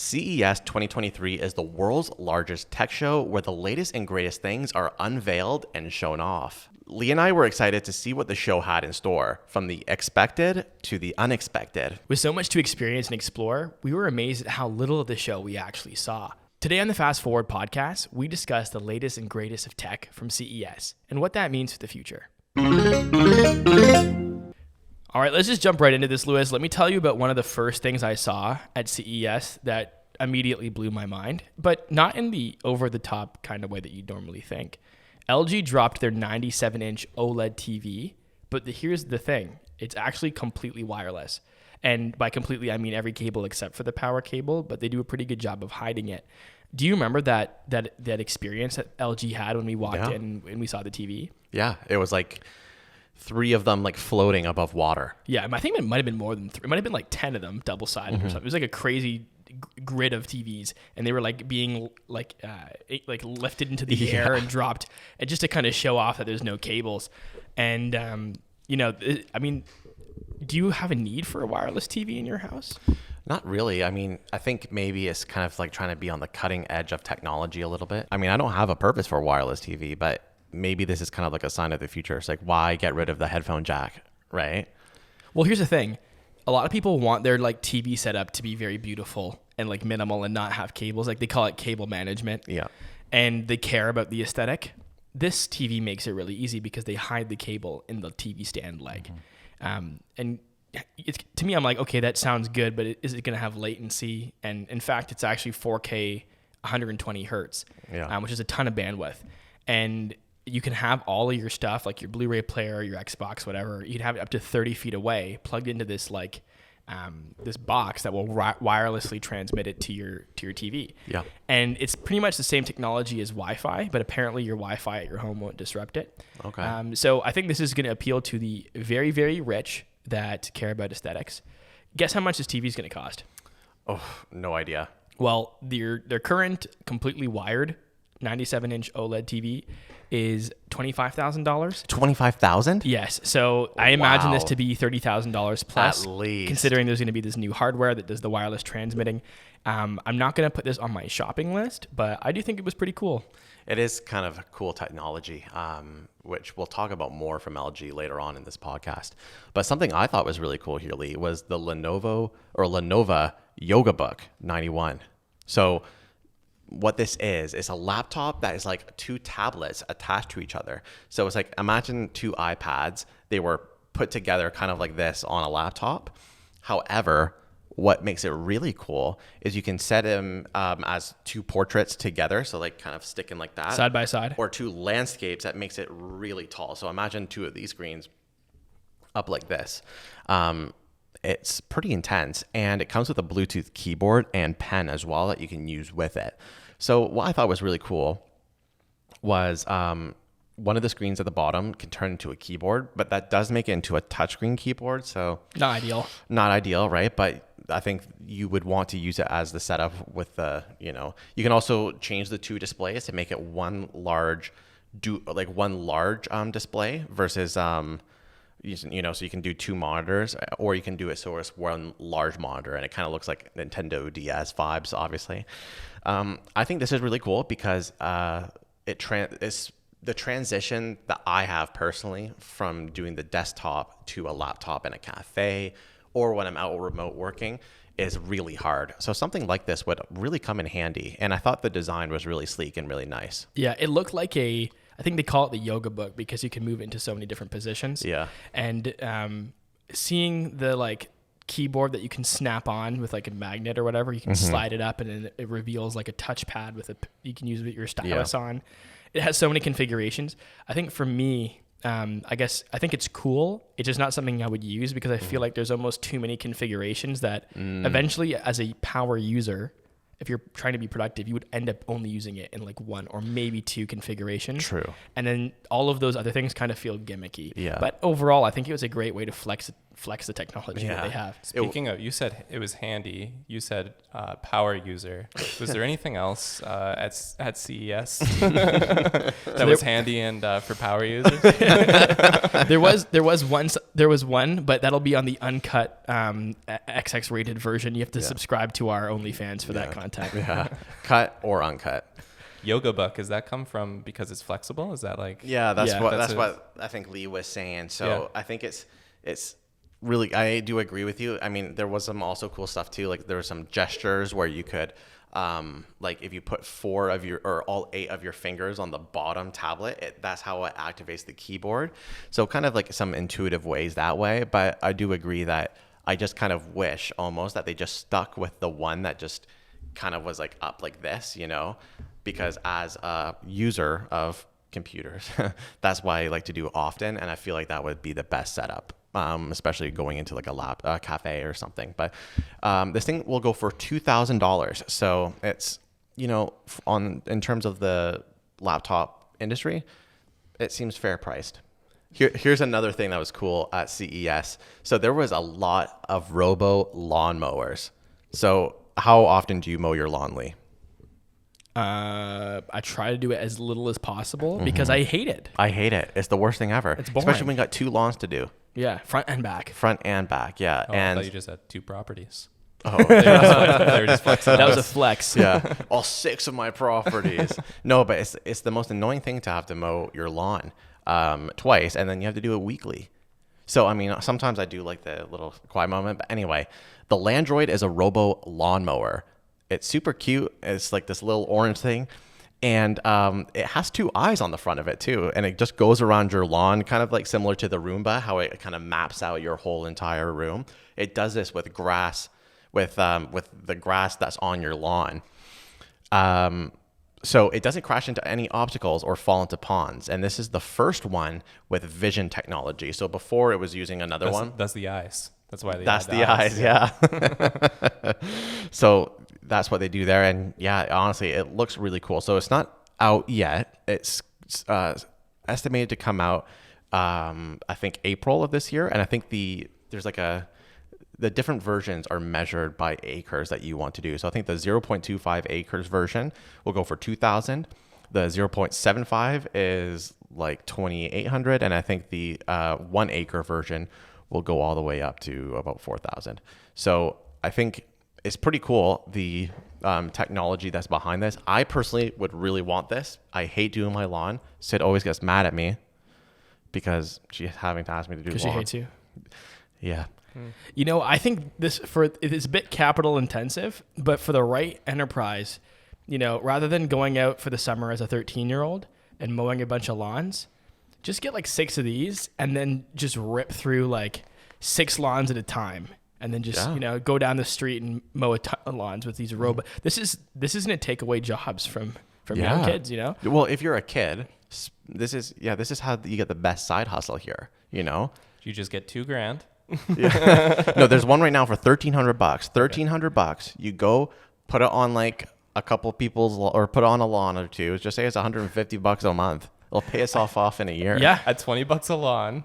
CES 2023 is the world's largest tech show where the latest and greatest things are unveiled and shown off. Lee and I were excited to see what the show had in store, from the expected to the unexpected. With so much to experience and explore, we were amazed at how little of the show we actually saw. Today on the Fast Forward podcast, we discuss the latest and greatest of tech from CES and what that means for the future. All right, let's just jump right into this, Lewis. Let me tell you about one of the first things I saw at CES that immediately blew my mind, but not in the over-the-top kind of way that you normally think. LG dropped their 97-inch OLED TV, but here's the thing. It's actually completely wireless. And by completely, I mean every cable except for the power cable, but they do a pretty good job of hiding it. Do you remember that experience that LG had when we walked in and we saw the TV? Yeah, it was like 3 of them like floating above water. Yeah, I think it might have been more than 3. It might have been like 10 of them double-sided or something. It was like a crazy grid of TVs, and they were like being like lifted into the air and dropped, and just to kind of show off that there's no cables. And I mean, do you have a need for a wireless TV in your house? Not really. I mean, I think maybe it's kind of like trying to be on the cutting edge of technology a little bit. I mean, I don't have a purpose for a wireless TV, but maybe this is kind of like a sign of the future. It's like, why get rid of the headphone jack, right? Well, here's the thing. A lot of people want their like TV setup to be very beautiful and like minimal and not have cables. Like they call it cable management. Yeah. And they care about the aesthetic. This TV makes it really easy because they hide the cable in the TV stand leg. And to me, I'm like, okay, that sounds good, but is it going to have latency? And in fact, it's actually 4K 120 hertz, which is a ton of bandwidth. And you can have all of your stuff, like your Blu-ray player, your Xbox, whatever. You'd have it up to 30 feet away, plugged into this like this box that will wirelessly transmit it to your TV. Yeah. And it's pretty much the same technology as Wi-Fi, but apparently your Wi-Fi at your home won't disrupt it. Okay. So I think this is going to appeal to the very, very rich that care about aesthetics. Guess how much this TV is going to cost? Oh, no idea. Well, their current completely wired 97-inch OLED TV is $25,000. $25,000? Yes. So I imagine this to be $30,000 plus. At least. Considering there's going to be this new hardware that does the wireless transmitting. I'm not going to put this on my shopping list, but I do think it was pretty cool. It is kind of cool technology, which we'll talk about more from LG later on in this podcast. But something I thought was really cool here, Lee, was the Lenova Yogabook 91. So what this is a laptop that is like 2 tablets attached to each other. So it's like, imagine 2 iPads. They were put together kind of like this on a laptop. However, what makes it really cool is you can set them as 2 portraits together. So like kind of sticking like that. Side by side. Or 2 landscapes that makes it really tall. So imagine 2 of these screens up like this. It's pretty intense, and it comes with a Bluetooth keyboard and pen as well that you can use with it. So what I thought was really cool was one of the screens at the bottom can turn into a keyboard, but that does make it into a touchscreen keyboard. So not ideal, right? But I think you would want to use it as the setup with the, you can also change the 2 displays to make it one large display versus so you can do 2 monitors, or you can do it so it's one large monitor, and it kind of looks like Nintendo DS vibes, obviously. I think this is really cool because it's the transition that I have personally from doing the desktop to a laptop in a cafe or when I'm out remote working is really hard. So something like this would really come in handy. And I thought the design was really sleek and really nice. Yeah, it looked like I think they call it the yoga book because you can move into so many different positions. Yeah. And seeing the like keyboard that you can snap on with like a magnet or whatever, you can slide it up and it reveals like a touchpad you can use your stylus on. It has so many configurations. I think for me, I think it's cool. It's just not something I would use because I feel like there's almost too many configurations that eventually, as a power user, if you're trying to be productive, you would end up only using it in like 1 or maybe 2 configurations. True. And then all of those other things kind of feel gimmicky. Yeah. But overall, I think it was a great way to flex flex the technology that they have. Speaking of, you said it was handy. You said power user. Was there anything else at CES that was handy and for power users? there was one, but that'll be on the uncut XX rated version. You have to subscribe to our OnlyFans for that content. Yeah, cut or uncut. Yogabook, does that come from because it's flexible? Is that like? Yeah, that's what I think Lee was saying. So I think it's really, I do agree with you. I mean, there was some also cool stuff too. Like there were some gestures where you could, like if you put 4 of your or all 8 of your fingers on the bottom tablet, that's how it activates the keyboard. So kind of like some intuitive ways that way. But I do agree that I just kind of wish almost that they just stuck with the one that just kind of was like up like this, you know, because as a user of computers, that's what I like to do often. And I feel like that would be the best setup. Especially going into like a cafe or something. But this thing will go for $2,000. So it's, you know, in terms of the laptop industry, it seems fair priced. Here's another thing that was cool at CES. So there was a lot of robo lawnmowers. So how often do you mow your lawn, Lee? I try to do it as little as possible because I hate it. I hate it. It's the worst thing ever. It's boring. Especially when you got 2 lawns to do. Yeah, front and back. Front and back, yeah. Oh, and I thought you just had 2 properties. Oh, they were just flexing. That was a flex. Yeah, all 6 of my properties. No, but it's the most annoying thing to have to mow your lawn twice, and then you have to do it weekly. So, I mean, sometimes I do like the little quiet moment. But anyway, the Landroid is a robo lawnmower. It's super cute. It's like this little orange thing. And it has 2 eyes on the front of it too, and it just goes around your lawn, kind of like similar to the Roomba, how it kind of maps out your whole entire room. It does this with grass, with the grass that's on your lawn. So it doesn't crash into any obstacles or fall into ponds. And this is the first one with vision technology. So before it was using another one. That's the eyes. That's why they. That's the eyes, yeah. So that's what they do there, and yeah, honestly, it looks really cool. So it's not out yet. It's estimated to come out, I think April of this year, and I think the different versions are measured by acres that you want to do. So I think the 0.25 acres version will go for $2,000. The 0.75 is like $2,800, and I think the 1 acre version will go all the way up to about $4,000. So I think it's pretty cool, the technology that's behind this. I personally would really want this. I hate doing my lawn. Sid always gets mad at me because she's having to ask me to do lawn. Because she hates you. Yeah. You know, I think it is a bit capital intensive, but for the right enterprise, you know, rather than going out for the summer as a 13-year-old and mowing a bunch of lawns, just get like 6 of these and then just rip through like 6 lawns at a time. And then just, you know, go down the street and mow a ton of lawns with these robots. This isn't to take away jobs from young kids, you know? Well, if you're a kid, this is how you get the best side hustle here, you know? You just get $2,000. Yeah. No, there's one right now for $1,300. $1,300. You go put it on like a couple people's or put it on a lawn or 2. Just say it's $150 a month. It'll pay us off in a year. Yeah, at $20 a lawn.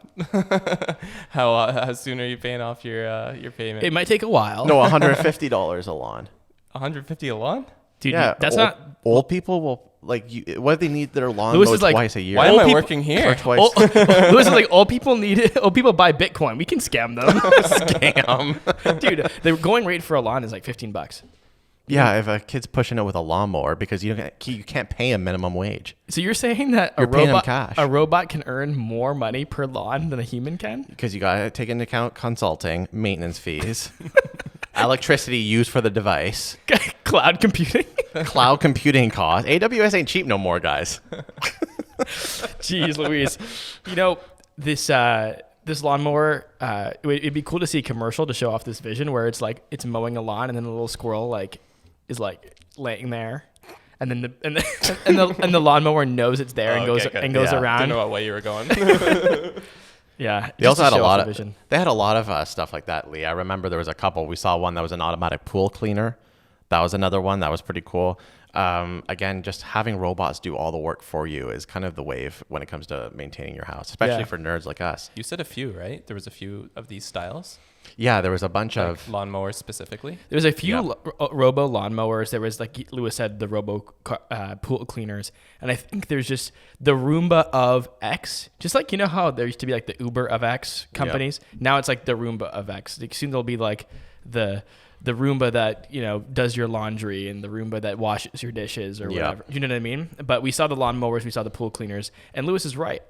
How soon are you paying off your payment? It might take a while. No, $150 a lawn. $150 a a lawn? Dude, yeah, that's not old people will like. What if they need their lawn mowed like, twice a year? Why am I working here? Twice. Lewis is like, old people need it. Old people buy Bitcoin. We can scam them. Scam, dude. The going rate for a lawn is like $15. Yeah, if a kid's pushing it with a lawnmower because you can't pay a minimum wage. So you're saying that a robot can earn more money per lawn than a human can? Because you got to take into account consulting, maintenance fees, electricity used for the device, cloud computing costs. AWS ain't cheap no more, guys. Jeez Louise. You know, this lawnmower, it'd be cool to see a commercial to show off this vision where it's like it's mowing a lawn and then a little squirrel like is like laying there, and then the lawnmower knows it's there and goes around. I don't know what way you were going. Yeah, they also had a lot of stuff like that, Lee. I remember there was a couple. We saw one that was an automatic pool cleaner That was another one that was pretty cool. Again, just having robots do all the work for you is kind of the wave when it comes to maintaining your house, especially for nerds like us. You said a few, right? There was a few of these styles. Yeah, there was a bunch of lawnmowers specifically. There was a few robo lawnmowers. There was, like Lewis said, the robo pool cleaners, and I think there's just the Roomba of X. Just like, you know how there used to be like the Uber of X companies. Now it's like the Roomba of X. Soon there'll be like the Roomba that, you know, does your laundry and the Roomba that washes your dishes or whatever. You know what I mean? But we saw the lawnmowers, we saw the pool cleaners, and Lewis is right.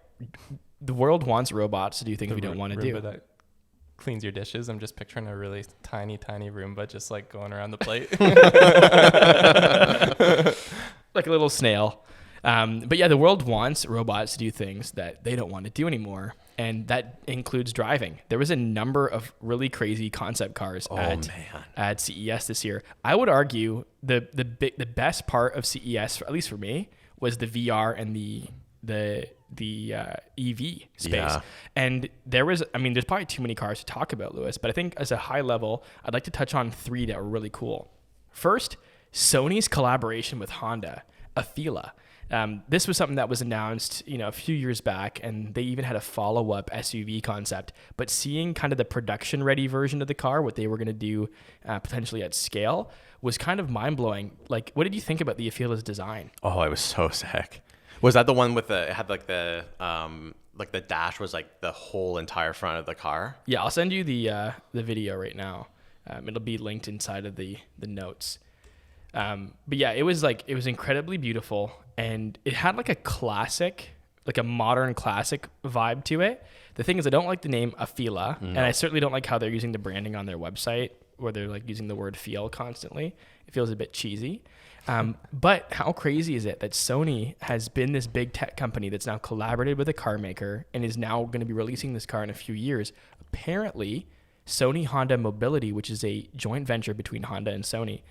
The world wants robots to do things we don't want to do. That cleans your dishes. I'm just picturing a really tiny Roomba just like going around the plate. Like a little snail. But yeah, the world wants robots to do things that they don't want to do anymore. And that includes driving. There was a number of really crazy concept cars at CES this year. I would argue the best part of CES, at least for me, was the VR and the EV space. Yeah. And there's probably too many cars to talk about, Lewis, but I think as a high level, I'd like to touch on 3 that were really cool. First, Sony's collaboration with Honda, Afeela. This was something that was announced, a few years back, and they even had a follow-up SUV concept. But seeing kind of the production-ready version of the car, what they were going to do potentially at scale, was kind of mind-blowing. Like, what did you think about the Afeela's design? Oh, it was so sick. Was that the one with it had like the dash was like the whole entire front of the car? Yeah, I'll send you the video right now. It'll be linked inside of the notes. But yeah, it was incredibly beautiful, and it had like a modern classic vibe to it. The thing is, I don't like the name Afeela, and I certainly don't like how they're using the branding on their website, where they're like using the word feel constantly. It feels a bit cheesy. But how crazy is it that Sony has been this big tech company that's now collaborated with a car maker and is now going to be releasing this car in a few years? Apparently, Sony Honda Mobility, which is a joint venture between Honda and Sony,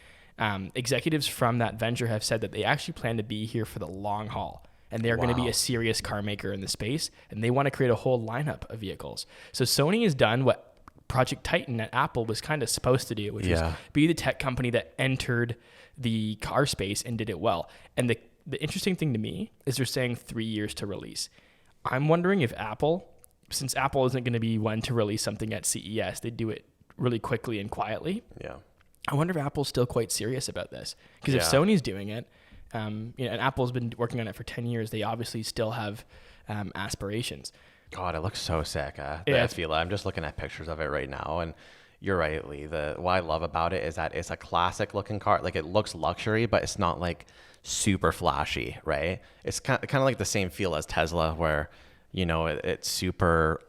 executives from that venture have said that they actually plan to be here for the long haul. And they're going to be a serious car maker in the space, and they want to create a whole lineup of vehicles. So Sony has done what Project Titan at Apple was kind of supposed to do, which was be the tech company that entered the car space and did it well. And the interesting thing to me is they're saying 3 years to release. I'm wondering if Apple, since Apple isn't going to be one to release something at CES, they do it really quickly and quietly. Yeah. I wonder if Apple's still quite serious about this. Because if Sony's doing it, and Apple's been working on it for 10 years, they obviously still have aspirations. God, it looks so sick. Afeela. I'm just looking at pictures of it right now, and you're right, Lee. What I love about it is that it's a classic looking car. Like, it looks luxury, but it's not like super flashy, right? It's kind of like the same feel as Tesla, where it's super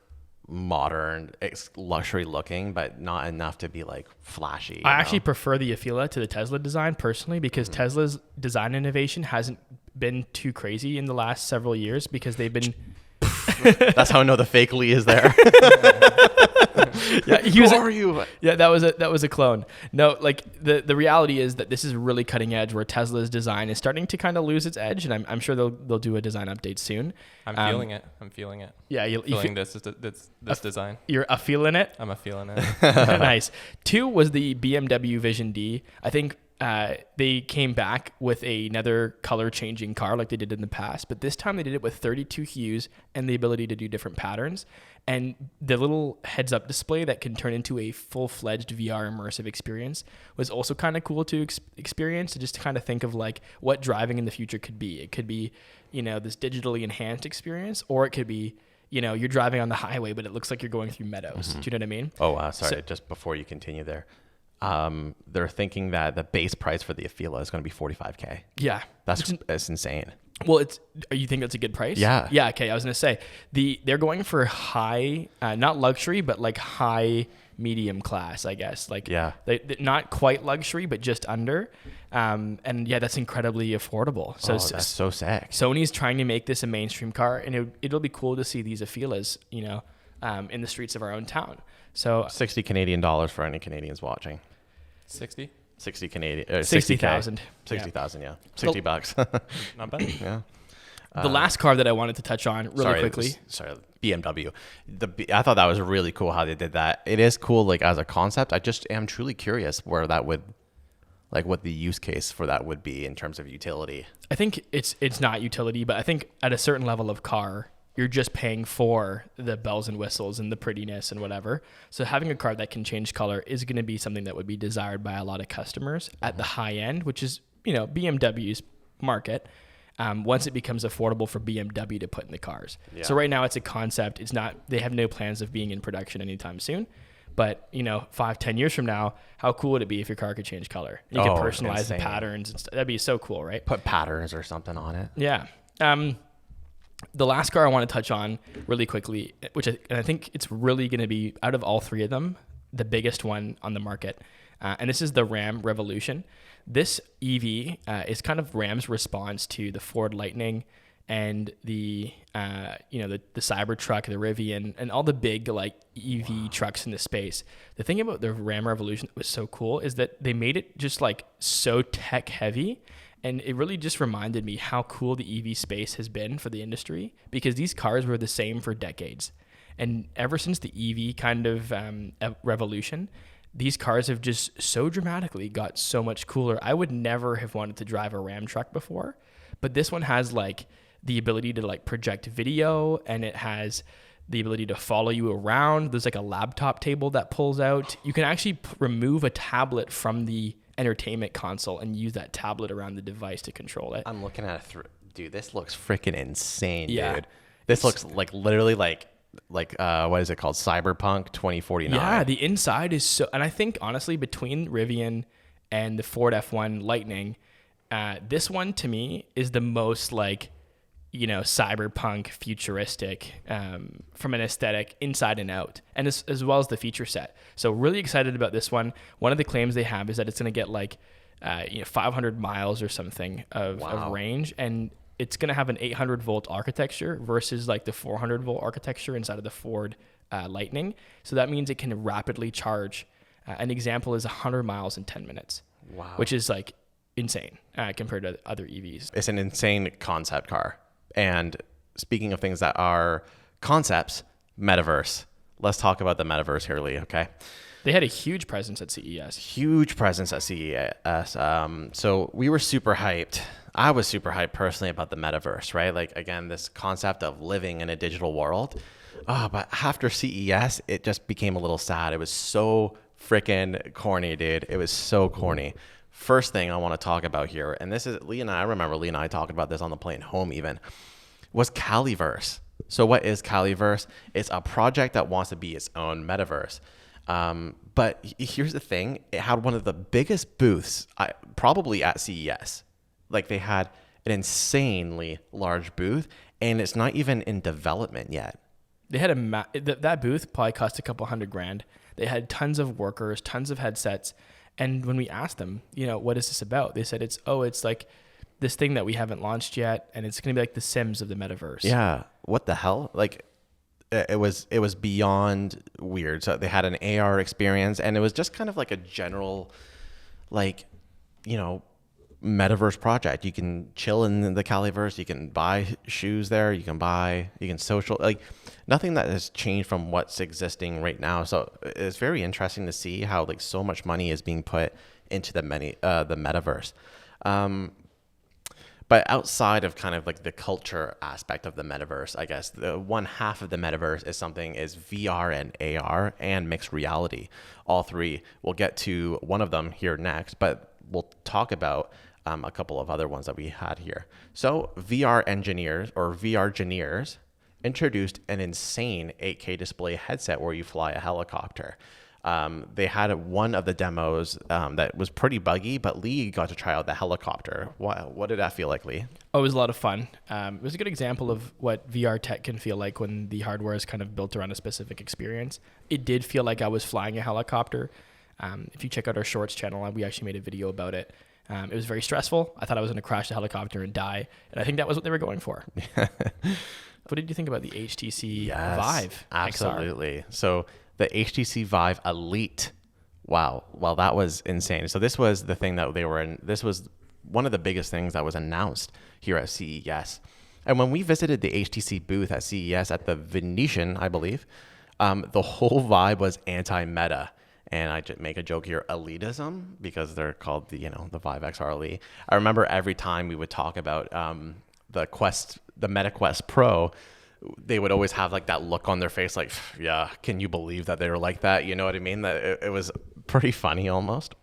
modern, it's luxury looking, but not enough to be like flashy. I actually prefer the Afeela to the Tesla design personally, because Tesla's design innovation hasn't been too crazy in the last several years, because they've been That's how I know the fake Lee is there. Who are you? Yeah, that was a clone. No, like the reality is that this is really cutting edge, where Tesla's design is starting to kind of lose its edge, and I'm sure they'll do a design update soon. I'm feeling it. Yeah, you feeling this design. You're a feeling it. I'm a feeling it. Nice. 2 was the BMW Vision Dee. I think they came back with another color changing car like they did in the past, but this time they did it with 32 hues and the ability to do different patterns, and the little heads up display that can turn into a full-fledged VR immersive experience was also kind of cool to experience, to just kind of think of like what driving in the future could be. It could be, this digitally enhanced experience, or it could be, you're driving on the highway, but it looks like you're going through meadows. Do you know what I mean? Oh, wow. Sorry. Just before you continue there. They're thinking that the base price for the Afeela is going to be $45,000. Yeah. That's insane. Well, you think that's a good price? Yeah. Yeah. Okay. I was going to say they're going for high, not luxury, but like high medium class, I guess. Like, they not quite luxury, but just under. And yeah, that's incredibly affordable. So that's so sick. Sony's trying to make this a mainstream car, and it'll be cool to see these Afeelas, in the streets of our own town. So $60 Canadian for any Canadians watching. 60 Canadian. 60,000. 60,000. Yeah. $60. Not bad. Yeah. The last car that I wanted to touch on really quickly. BMW. I thought that was really cool how they did that. It is cool, like as a concept. I just am truly curious where that would like what the use case for that would be in terms of utility. I think it's not utility, but I think at a certain level of car, you're just paying for the bells and whistles and the prettiness and whatever. So having a car that can change color is going to be something that would be desired by a lot of customers at the high end, which is, BMW's market. Once it becomes affordable for BMW to put in the cars. Yeah. So right now it's a concept. They have no plans of being in production anytime soon. But 5-10 years from now, how cool would it be if your car could change color? You could personalize the patterns and stuff. That'd be so cool, right? Put patterns or something on it. Yeah. The last car I want to touch on really quickly, which I think it's really going to be, out of all three of them, the biggest one on the market. And this is the Ram Revolution. This EV is kind of Ram's response to the Ford Lightning and the Cybertruck, the Rivian, and all the big like EV trucks in the space. The thing about the Ram Revolution that was so cool is that they made it just like so tech heavy. And it really just reminded me how cool the EV space has been for the industry, because these cars were the same for decades. And ever since the EV kind of revolution, these cars have just so dramatically got so much cooler. I would never have wanted to drive a Ram truck before, but this one has like the ability to like project video, and it has the ability to follow you around. There's like a laptop table that pulls out. You can actually remove a tablet from the entertainment console and use that tablet around the device to control it. I'm looking at it dude, this looks freaking insane, dude. This looks like literally like what is it called? Cyberpunk 2049. Yeah, the inside is so, and I think honestly between Rivian and the Ford F1 Lightning, this one to me is the most like, cyberpunk futuristic from an aesthetic inside and out, and as well as the feature set. So really excited about this one. One of the claims they have is that it's going to get like 500 miles or something of range, and it's going to have an 800 volt architecture versus like the 400 volt architecture inside of the Ford Lightning. So that means it can rapidly charge. An example is 100 miles in 10 minutes, which is like insane compared to other EVs. It's an insane concept car. And speaking of things that are concepts, Metaverse. Let's talk about the Metaverse here, Lee, okay? They had a huge presence at CES. Huge presence at CES. So we were super hyped. I was super hyped personally about the Metaverse, right? Like, again, this concept of living in a digital world. But after CES, it just became a little sad. It was so freaking corny, dude. It was so corny. First thing I want to talk about here, and this is I remember Lee and I talking about this on the plane home even, was Caliverse. So what is Caliverse? It's a project that wants to be its own metaverse. But here's the thing. It had one of the biggest booths probably at CES. Like they had an insanely large booth, and it's not even in development yet. They had that booth probably cost a couple $100,000. They had tons of workers, tons of headsets. And when we asked them, what is this about? They said it's like this thing that we haven't launched yet, and it's going to be like the Sims of the metaverse. Yeah. What the hell? Like it was beyond weird. So they had an AR experience, and it was just kind of like a general, like, metaverse project. You can chill in the Caliverse. You can buy shoes there. You can social, like nothing that has changed from what's existing right now. So it's very interesting to see how like so much money is being put into the metaverse. But outside of kind of like the culture aspect of the metaverse, I guess the one half of the metaverse is VR and AR and mixed reality. All three. We'll get to one of them here next, but we'll talk about a couple of other ones that we had here. So VR engineers introduced an insane 8K display headset where you fly a helicopter. They had one of the demos that was pretty buggy, but Lee got to try out the helicopter. What did that feel like, Lee? Oh, it was a lot of fun. It was a good example of what VR tech can feel like when the hardware is kind of built around a specific experience. It did feel like I was flying a helicopter. If you check out our shorts channel, we actually made a video about it. It was very stressful. I thought I was going to crash the helicopter and die, and I think that was what they were going for. What did you think about the HTC Vive XR? Absolutely. So the HTC Vive Elite. Wow. Well, that was insane. So this was the thing that they were in. This was one of the biggest things that was announced here at CES. And when we visited the HTC booth at CES at the Venetian, I believe, the whole vibe was anti-meta. And I just make a joke here, elitism, because they're called the Vive XR Elite. I remember every time we would talk about the Meta Quest Pro, they would always have like that look on their face, like, yeah, can you believe that they were like that? You know what I mean? That it was pretty funny almost.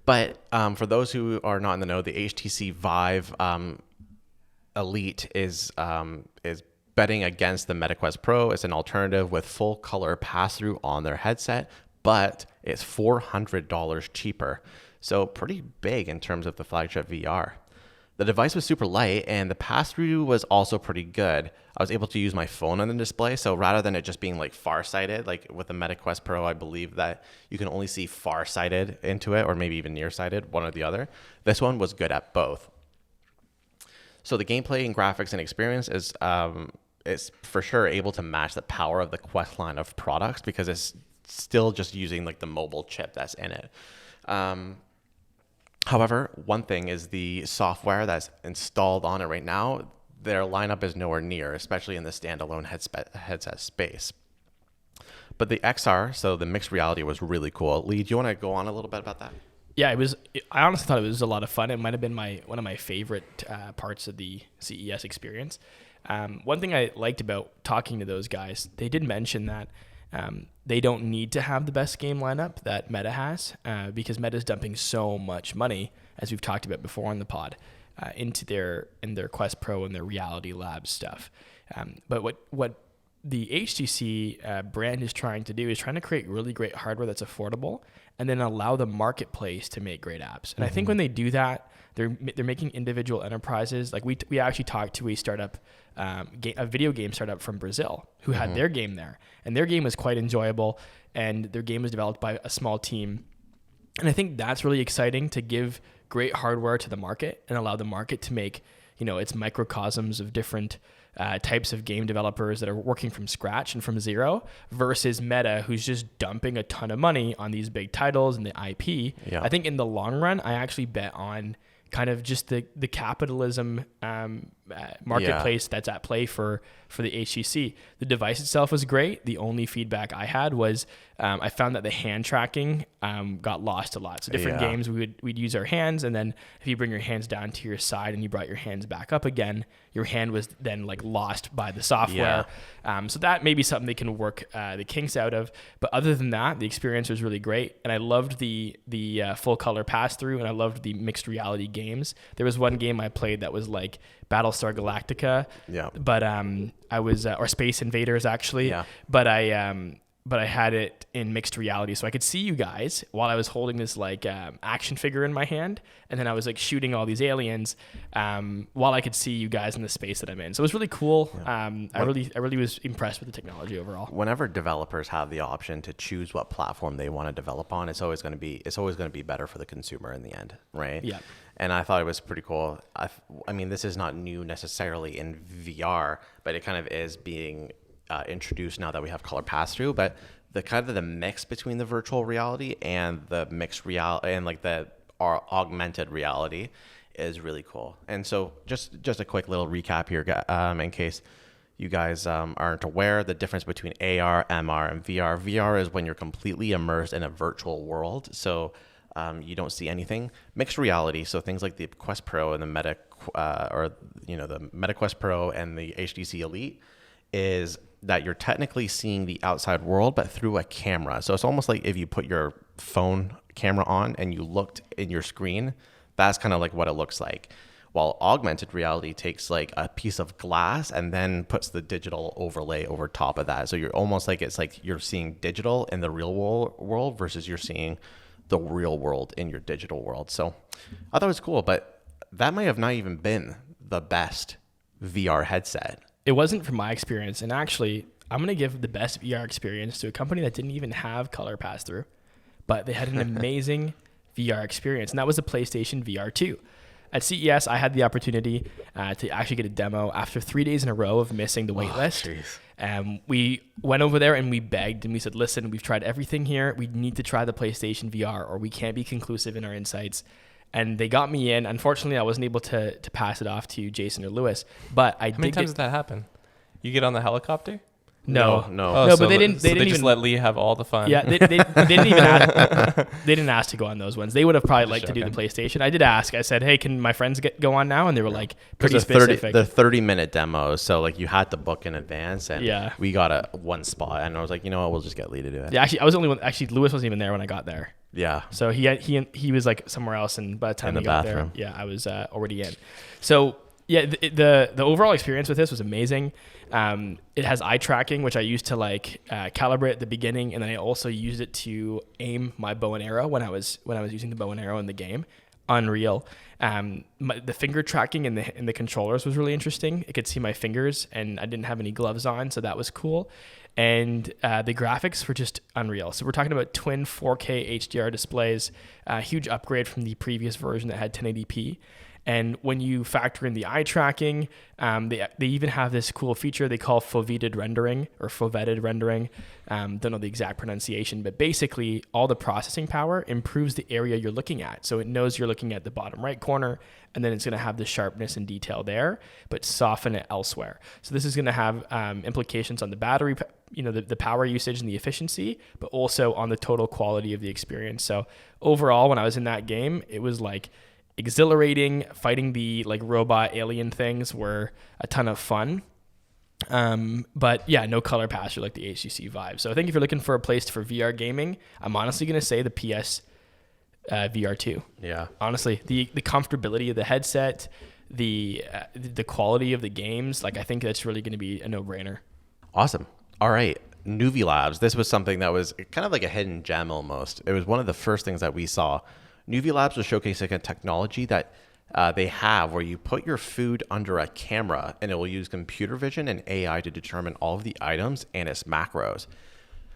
But for those who are not in the know, the HTC Vive Elite is betting against the MetaQuest Pro. It's an alternative with full color pass-through on their headset, but it's $400 cheaper. So pretty big in terms of the flagship VR. The device was super light, and the pass-through was also pretty good. I was able to use my phone on the display, so rather than it just being like far-sighted, like with the MetaQuest Pro, I believe that you can only see far-sighted into it, or maybe even nearsighted, one or the other. This one was good at both. So the gameplay and graphics and experience is for sure able to match the power of the Quest line of products, because it's still just using like the mobile chip that's in it. However, one thing is the software that's installed on it right now, their lineup is nowhere near, especially in the standalone headset space. But the XR, so the mixed reality, was really cool. Lee, do you want to go on a little bit about that? Yeah, I honestly thought it was a lot of fun. It might have been one of my favorite parts of the CES experience. One thing I liked about talking to those guys, they did mention that they don't need to have the best game lineup that Meta has, because Meta's dumping so much money, as we've talked about before on the pod, into their Quest Pro and their Reality Labs stuff. But what the HTC brand is trying to do is trying to create really great hardware that's affordable, and then allow the marketplace to make great apps. And I think when they do that, they're making individual enterprises. Like we actually talked to a startup, a video game startup from Brazil, who had their game there, and their game was quite enjoyable, and their game was developed by a small team. And I think that's really exciting, to give great hardware to the market and allow the market to make, its microcosms of different types of game developers that are working from scratch and from zero, versus Meta, who's just dumping a ton of money on these big titles and the IP. Yeah. I think in the long run, I actually bet on kind of just the capitalism marketplace that's at play for the HTC. The device itself was great. The only feedback I had was I found that the hand tracking got lost a lot. So different games, we'd use our hands, and then if you bring your hands down to your side and you brought your hands back up again, your hand was then like lost by the software. So that may be something they can work the kinks out of. But other than that, the experience was really great, and I loved the full color pass through, and I loved the mixed reality games. There was one game I played that was like Battlestar Galactica, but I was or Space Invaders actually, but I had it in mixed reality, so I could see you guys while I was holding this like action figure in my hand, and then I was like shooting all these aliens while I could see you guys in the space that I'm in. So it was really cool. I really was impressed with the technology overall. Whenever developers have the option to choose what platform they want to develop on, it's always going to be better for the consumer in the end, right? Yeah. And I thought it was pretty cool. I mean, this is not new necessarily in VR, but it kind of is being introduced now that we have color pass-through. But the kind of the mix between the virtual reality and the mixed reality and like the augmented reality is really cool. And so just a quick little recap here, in case you guys aren't aware, the difference between AR, MR, and VR. VR is when you're completely immersed in a virtual world. So you don't see anything. Mixed reality, so things like the Quest Pro and the Meta Quest Pro and the HTC Elite, is that you're technically seeing the outside world, but through a camera. So it's almost like if you put your phone camera on and you looked in your screen, that's kind of like what it looks like. While augmented reality takes like a piece of glass and then puts the digital overlay over top of that. So you're almost like, it's like you're seeing digital in the real world versus you're seeing the real world in your digital world. So I thought it was cool, but that might have not even been the best VR headset. It wasn't from my experience. And actually, I'm going to give the best VR experience to a company that didn't even have color pass through, but they had an amazing VR experience. And that was the PlayStation VR 2. At CES, I had the opportunity to actually get a demo after 3 days in a row of missing the wait list. We went over there and we begged and we said, listen, we've tried everything here. We need to try the PlayStation VR or we can't be conclusive in our insights. And they got me in. Unfortunately, I wasn't able to pass it off to Jason or Lewis, but How many times did that happen? You get on the helicopter? No. Oh, No, so but they didn't. They They didn't just even let Lee have all the fun. Yeah, they didn't even ask, they didn't ask to go on those ones. They would have probably liked to do the joking. PlayStation. I did ask. I said, "Hey, can my friends go on now?" And they were like pretty Because specific. the 30-minute demos, so like you had to book in advance, and Yeah. we got one spot, and I was like, you know what, we'll just get Lee to do it. Yeah, actually, I was the only one. Actually, Lewis wasn't even there when I got there. Yeah. So he was like somewhere else, and by the time In the he got bathroom. there, yeah, I was already in. So yeah, the overall experience with this was amazing. It has eye tracking, which I used to like calibrate at the beginning, and then I also used it to aim my bow and arrow when I was using the bow and arrow in the game. Unreal. The finger tracking in the controllers was really interesting. It could see my fingers, and I didn't have any gloves on, so that was cool. And the graphics were just unreal. So we're talking about twin 4K HDR displays, a huge upgrade from the previous version that had 1080p. And when you factor in the eye tracking, they even have this cool feature they call foveated rendering or foveated rendering. Don't know the exact pronunciation, but basically all the processing power improves the area you're looking at. So it knows you're looking at the bottom right corner, and then it's going to have the sharpness and detail there, but soften it elsewhere. So this is going to have implications on the battery, the power usage and the efficiency, but also on the total quality of the experience. So overall, when I was in that game, it was like exhilarating. Fighting the like robot alien things were a ton of fun. But yeah, no color pasture like the HTC Vive. So I think if you're looking for a place for VR gaming, I'm honestly going to say the PS VR2. Yeah. Honestly, the comfortability of the headset, the quality of the games, like I think that's really going to be a no-brainer. Awesome. All right. NuviLabs. This was something that was kind of like a hidden gem almost. It was one of the first things that we saw. NuviLabs was showcasing a technology that they have where you put your food under a camera, and it will use computer vision and AI to determine all of the items and its macros.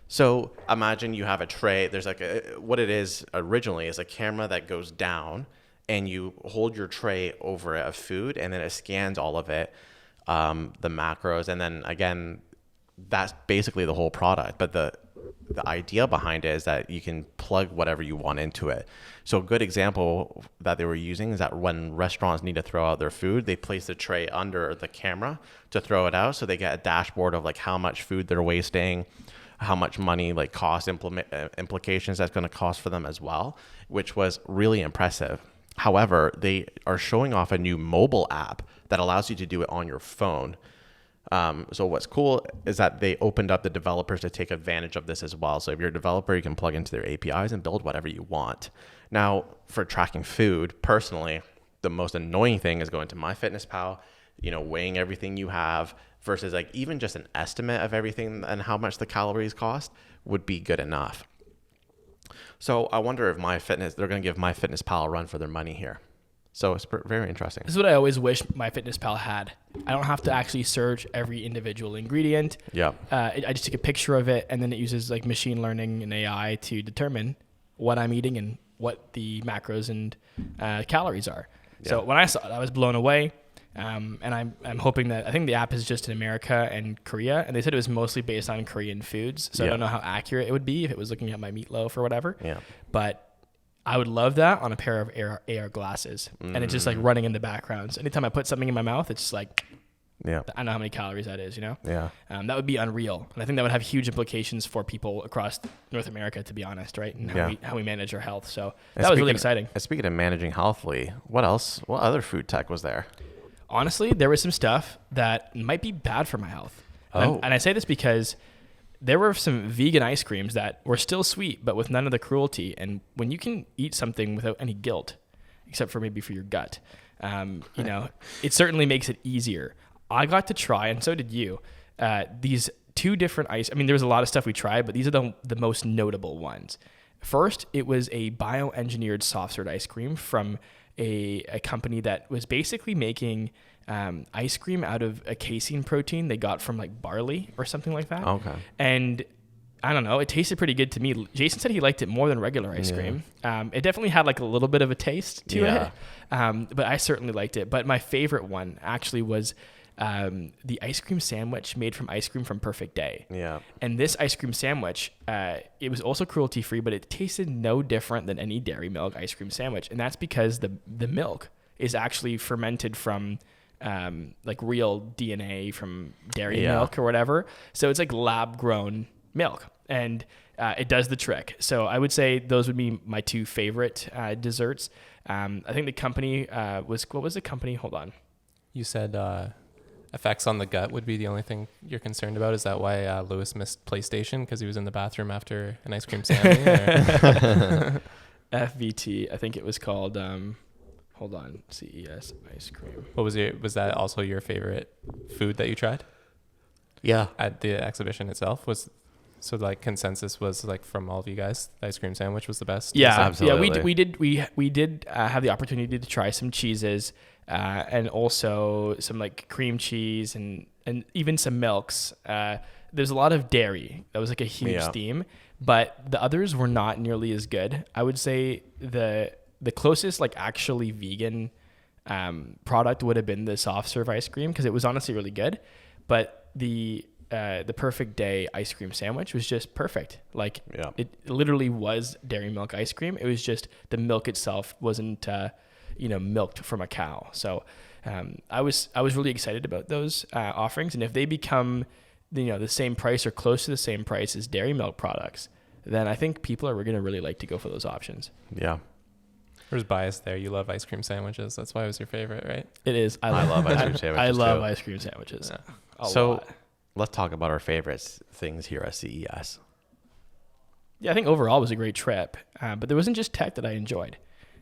So imagine you have a tray. There's like what it is originally is a camera that goes down, and you hold your tray over a food, and then it scans all of it, the macros, and then again, that's basically the whole product. But the idea behind it is that you can plug whatever you want into it. So a good example that they were using is that when restaurants need to throw out their food, they place the tray under the camera to throw it out. So they get a dashboard of like how much food they're wasting, how much money, like cost implications that's going to cost for them as well, which was really impressive. However, they are showing off a new mobile app that allows you to do it on your phone. So what's cool is that they opened up the developers to take advantage of this as well. So if you're a developer, you can plug into their APIs and build whatever you want. Now, for tracking food, personally, the most annoying thing is going to MyFitnessPal, weighing everything you have versus like even just an estimate of everything and how much the calories cost would be good enough. So I wonder if they're going to give MyFitnessPal a run for their money here. So it's very interesting. This is what I always wish MyFitnessPal had. I don't have to actually search every individual ingredient. Yeah. I just take a picture of it, and then it uses like machine learning and AI to determine what I'm eating and what the macros and calories are. Yeah. So when I saw it, I was blown away. And I'm hoping that, I think the app is just in America and Korea, and they said it was mostly based on Korean foods. So I don't know how accurate it would be if it was looking at my meatloaf or whatever. Yeah. But I would love that on a pair of AR glasses. And it's just like running in the background. So anytime I put something in my mouth, it's just like, yeah, I know how many calories that is, Yeah. That would be unreal. And I think that would have huge implications for people across North America, to be honest, right? And how we manage our health. So that was really exciting. Speaking of managing healthily, what other food tech was there? Honestly, there was some stuff that might be bad for my health. And I say this because there were some vegan ice creams that were still sweet, but with none of the cruelty. And when you can eat something without any guilt, except for maybe for your gut, it certainly makes it easier. I got to try, and so did you, these two different ice. I mean, there was a lot of stuff we tried, but these are the most notable ones. First, it was a bioengineered soft serve ice cream from a company that was basically making ice cream out of a casein protein they got from like barley or something like that. Okay. And I don't know, it tasted pretty good to me. Jason said he liked it more than regular ice cream. It definitely had like a little bit of a taste to it, but I certainly liked it. But my favorite one actually was the ice cream sandwich made from ice cream from Perfect Day. Yeah. And this ice cream sandwich, it was also cruelty free, but it tasted no different than any dairy milk ice cream sandwich. And that's because the milk is actually fermented from like real DNA from dairy Yeah. milk or whatever. So it's like lab grown milk, and it does the trick. So I would say those would be my two favorite desserts. I think the company what was the company? Hold on. You said effects on the gut would be the only thing you're concerned about. Is that why Lewis missed PlayStation because he was in the bathroom after an ice cream sandwich? FVT, I think it was called. Hold on, CES ice cream. What was that also your favorite food that you tried Yeah. at the exhibition itself? So like consensus was like from all of you guys, the ice cream sandwich was the best. Yeah, Absolutely. Yeah. We did have the opportunity to try some cheeses, and also some like cream cheese and even some milks. There's a lot of dairy. That was like a huge theme, but the others were not nearly as good. I would say the closest like actually vegan product would have been the soft serve ice cream, because it was honestly really good, but the perfect day ice cream sandwich was just perfect. Like it literally was dairy milk ice cream. It was just the milk itself wasn't milked from a cow. So I was really excited about those offerings, and if they become the same price or close to the same price as dairy milk products, then I think people are going to really like to go for those options. Yeah. There's bias there. You love ice cream sandwiches. That's why it was your favorite, right? It is. I love ice cream sandwiches. I love too. ice cream sandwiches. Yeah. A lot. Let's talk about our favorite things here at CES. Yeah, I think overall it was a great trip, but there wasn't just tech that I enjoyed.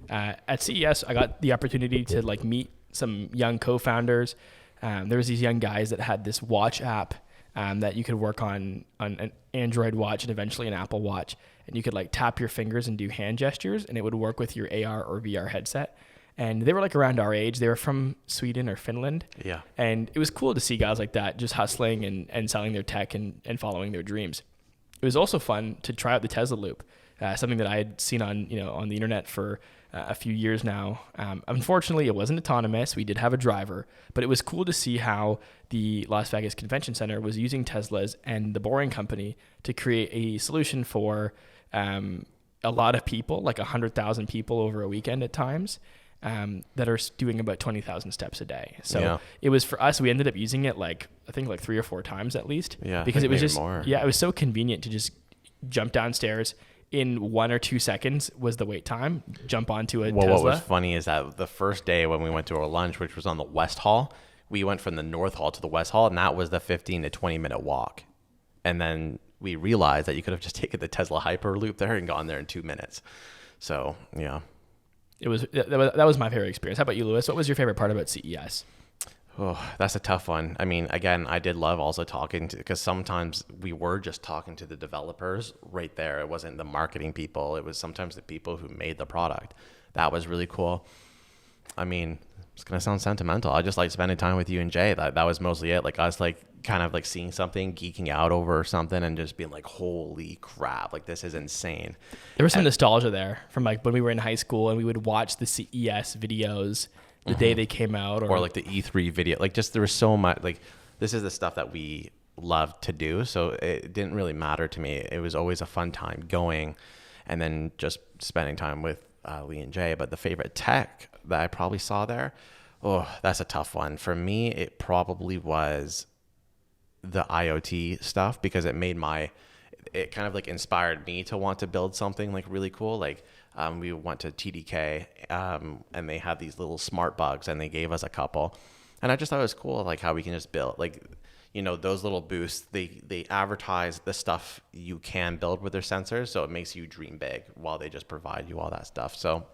At CES, I got the opportunity to like meet some young co-founders. There was these young guys that had this watch app that you could work on an Android watch and eventually an Apple Watch, and you could like tap your fingers and do hand gestures, and it would work with your AR or VR headset. And they were like around our age. They were from Sweden or Finland. Yeah. And it was cool to see guys like that just hustling and selling their tech and following their dreams. It was also fun to try out the Tesla Loop, something that I had seen on the internet for a few years now. Unfortunately, it wasn't autonomous. We did have a driver, but it was cool to see how the Las Vegas Convention Center was using Teslas and the Boring Company to create a solution for a lot of people, like 100,000 people over a weekend at times, that are doing about 20,000 steps a day. So it was for us, we ended up using it I think 3 or 4 times at least, because it was just, more. It was so convenient to just jump downstairs. In 1 or 2 seconds was the wait time. Jump onto a Tesla. What was funny is that the first day when we went to our lunch, which was on the West Hall, we went from the North Hall to the West Hall, and that was the 15 to 20 minute walk. And then we realized that you could have just taken the Tesla Hyperloop there and gone there in 2 minutes. So, yeah. That was my favorite experience. How about you, Lewis? What was your favorite part about CES? Oh, that's a tough one. I mean, again, I did love also talking to, because sometimes we were just talking to the developers right there. It wasn't the marketing people. It was sometimes the people who made the product. That was really cool. I mean, it's going to sound sentimental. I just like spending time with you and Jay. That was mostly it. Like us, like kind of like seeing something, geeking out over something and just being like, holy crap, like this is insane. There was some nostalgia there from like when we were in high school and we would watch the CES videos the day they came out, or like the E3 video. Like just there was so much, like this is the stuff that we love to do. So it didn't really matter to me. It was always a fun time going and then just spending time with Lee and Jay. But the favorite tech that I probably saw there, that's a tough one. For me, it probably was the IoT stuff, because it kind of like inspired me to want to build something like really cool. Like we went to TDK and they had these little smart bugs and they gave us a couple. And I just thought it was cool, like how we can just build, like, those little boosts, they advertise the stuff you can build with their sensors. So it makes you dream big while they just provide you all that stuff. So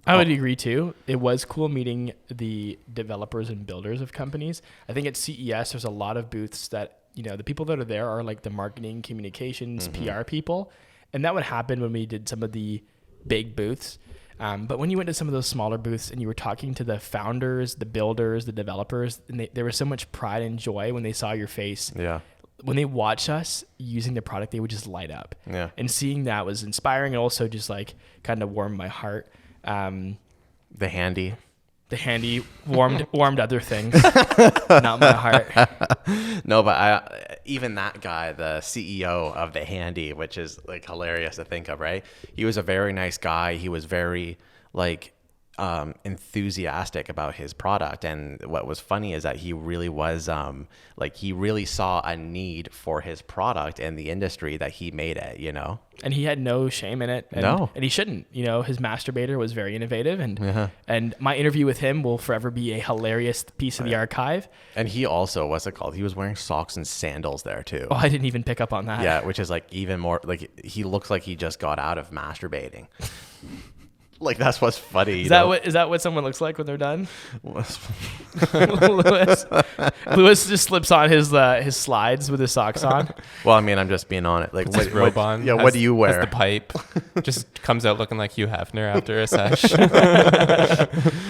I would agree too. It was cool meeting the developers and builders of companies. I think at CES, there's a lot of booths that, the people that are there are like the marketing, communications, PR people. And that would happen when we did some of the big booths. But when you went to some of those smaller booths and you were talking to the founders, the builders, the developers, and there was so much pride and joy when they saw your face. Yeah. When they watched us using the product, they would just light up. Yeah. And seeing that was inspiring and also just like kind of warmed my heart. The handy warmed other things, not my heart. No, but even that guy, the CEO of the Handy, which is like hilarious to think of, right? He was a very nice guy. He was very like enthusiastic about his product. And what was funny is that he really was he really saw a need for his product in the industry that he made it, you know. And he had no shame in it. And he shouldn't. You know, his masturbator was very innovative, and my interview with him will forever be a hilarious piece of the archive. And he also, what's it called? He was wearing socks and sandals there too. Oh, I didn't even pick up on that. Yeah, which is like even more like he looks like he just got out of masturbating. Like, that's what's funny. Is that what someone looks like when they're done? Lewis just slips on his slides with his socks on. Well, I mean, I'm just being on it. Like, his robe on. Yeah, what do you wear? Has the pipe. Just comes out looking like Hugh Hefner after a sesh.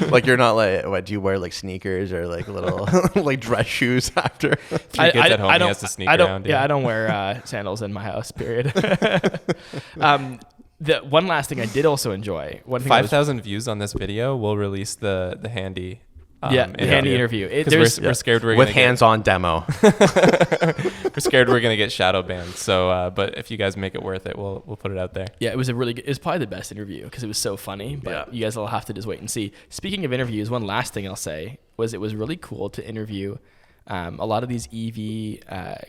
Like, you're not like, what do you wear? Like sneakers or like little like dress shoes after? He has to sneak around. Yeah, I don't wear sandals in my house. Period. The one last thing I did also enjoy. 5,000 views on this video. We'll release the handy. Handy interview. We're scared we're with hands-on demo. We're scared we're gonna get shadow banned. So, but if you guys make it worth it, we'll put it out there. Yeah, it was it was probably the best interview because it was so funny. But you guys will have to just wait and see. Speaking of interviews, one last thing I'll say was it was really cool to interview a lot of these EV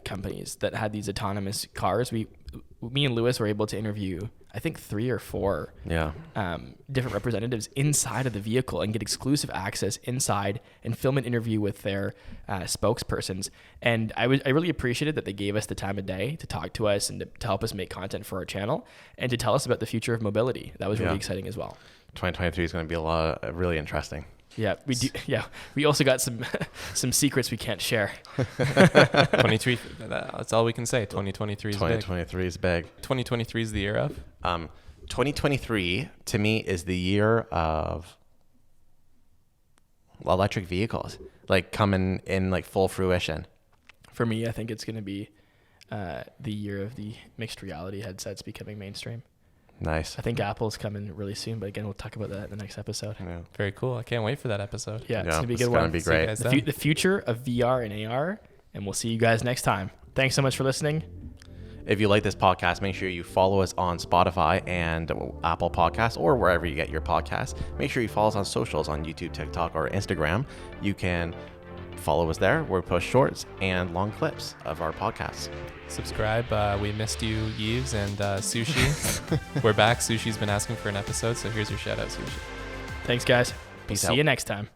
companies that had these autonomous cars. Me and Lewis were able to interview, I think 3 or 4 different representatives inside of the vehicle and get exclusive access inside and film an interview with their spokespersons. And I really appreciated that they gave us the time of day to talk to us and to help us make content for our channel and to tell us about the future of mobility. That was really exciting as well. 2023 is going to be a lot of really interesting. Yeah, we do. Yeah, we also got some secrets we can't share. 23. That's all we can say. 2023 is big. 2023 is big. 2023 is the year of. 2023 to me is the year of electric vehicles, like coming in like full fruition. For me, I think it's going to be the year of the mixed reality headsets becoming mainstream. Nice. I think Apple's coming really soon, but again, we'll talk about that in the next episode. Yeah. Very cool. I can't wait for that episode. Yeah, it's going to be a good one. It's going to be great. The future of VR and AR, and we'll see you guys next time. Thanks so much for listening. If you like this podcast, make sure you follow us on Spotify and Apple Podcasts or wherever you get your podcasts. Make sure you follow us on socials on YouTube, TikTok, or Instagram. You can follow us there. We post shorts and long clips of our podcasts. Subscribe. We missed you, Yves and Sushi. We're back. Sushi's been asking for an episode, so here's your shout out, Sushi. Thanks, guys. Peace See out. you next time.